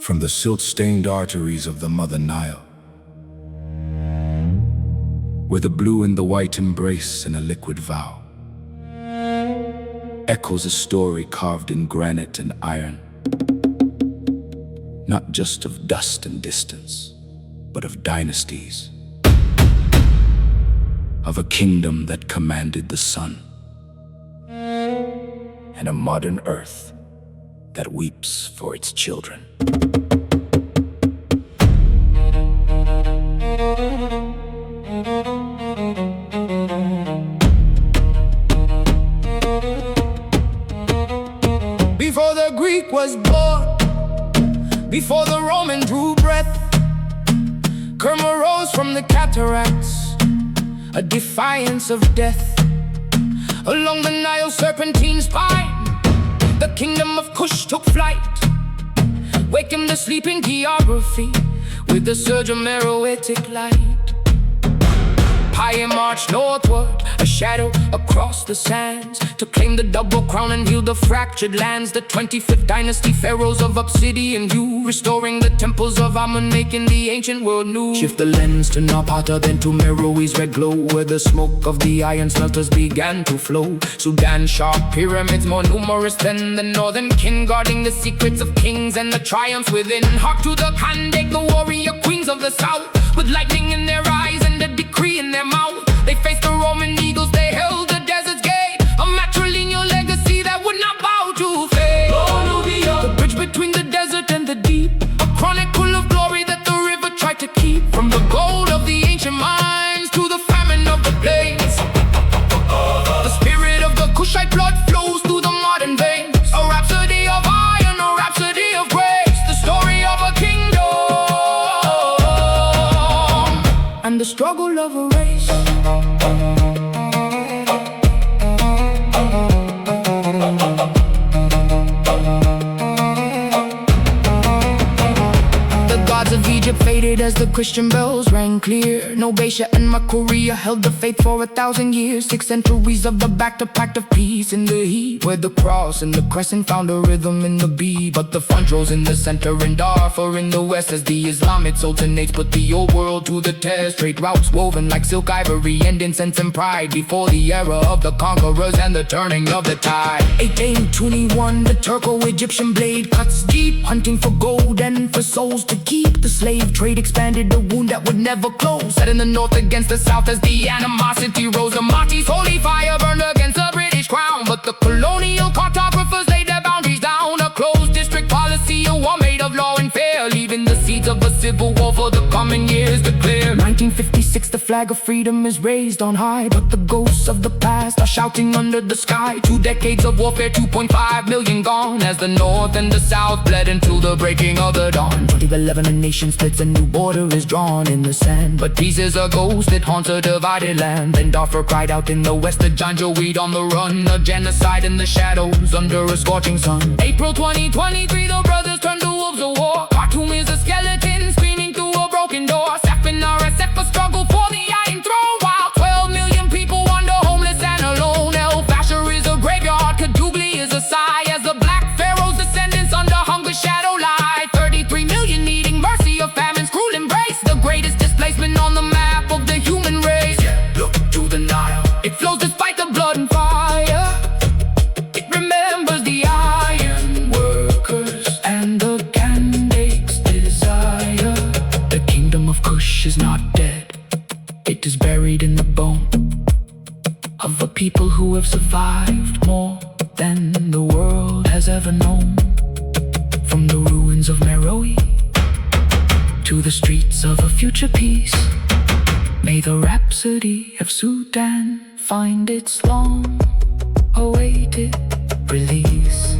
from the silt-stained arteries of the Mother Nile, where the blue and the white embrace in a liquid vow, echoes a story carved in granite and iron, not just of dust and distance, but of dynasties, of a kingdom that commanded the sun, and a modern earth that weeps for its children. Before the Greek was born, before the Roman drew breath, Kerma rose from the cataracts, a defiance of death. Along the Nile serpentine spine, the Kingdom of Kush took flight, waking the sleeping geography with the surge of Meroitic light. Piye marched northward, a shadow across the sands, to claim the double crown and heal the fractured lands. The 25th Dynasty, Pharaohs of Obsidian hue, restoring the temples of Amun, making the ancient world new. Shift the lens to Napata, then to Meroi's red glow, where the smoke of the iron smelters began to flow. Sudan's sharp pyramids, more numerous than the northern kin, guarding the secrets of kings and the triumphs within. Hark to the Kandake, the warrior queens of the south, with lightning in their eyes and a decree in their mouth. They faced the Roman eagles, they held the desert's gate, a matrilineal legacy that would not bow to fate. The bridge between the desert and the deep, a chronicle of glory that the river tried to keep. From the gold of the ancient mines to the famine of the plains, the spirit of the Kushite blood flows through the modern veins. A rhapsody of iron, a rhapsody of grace, the story of a kingdom and the struggle of a race. Of Egypt faded as the Christian bells rang clear. Nobatia and Makuria held the faith for 1,000 years. 6 centuries of the pact of peace in the heat, where the cross and the crescent found a rhythm in the beat. But the front rose in the center and Darfur in the west, as the Islamic sultanates put the old world to the test. Straight routes woven like silk ivory and incense and pride, before the era of the conquerors and the turning of the tide. 1821, the Turco-Egyptian blade cuts deep, hunting for gold and for souls to keep. The slave trade expanded the wound that would never close, set in the north against the south as the animosity rose. The Mahdi's holy fire burned against the British crown, but the colonial cartographers laid their boundaries down. A closed district policy, a war made of law and fair, leaving the seeds of a civil war for the coming years to clear. 1956, the flag of freedom is raised on high, but the ghosts of the past are shouting under the sky. 2 decades of warfare, 2.5 million gone, as the north and the south bled into the breaking of the dawn. 2011, a nation splits, a new border is drawn in the sand, but peace is a ghost that haunts a divided land. Then Darfur cried out in the west, the Janjaweed on the run, a genocide in the shadows under a scorching sun. April 2023, the brothers turned to wolves of war. Khartoum is a skeleton screaming through a broken door. Safin RSF, a struggle for the iron throne, while 12 million people wander homeless and alone. El Fasher is a graveyard, Kadugli is a sigh, as the black Pharaohs' descendants under hunger's shadow lie. 33 million needing mercy of famine's cruel embrace, the greatest displacement on the map of the human race. Look to the Nile, it flows despite the blood and fire. It remembers the iron workers and the Kandake's desire. The Kingdom of Kush is not dead, it is buried in the bone of a people who have survived more than the world has ever known. From the ruins of Meroitic to the streets of a future peace, may the rhapsody of Sudan find its long-awaited release.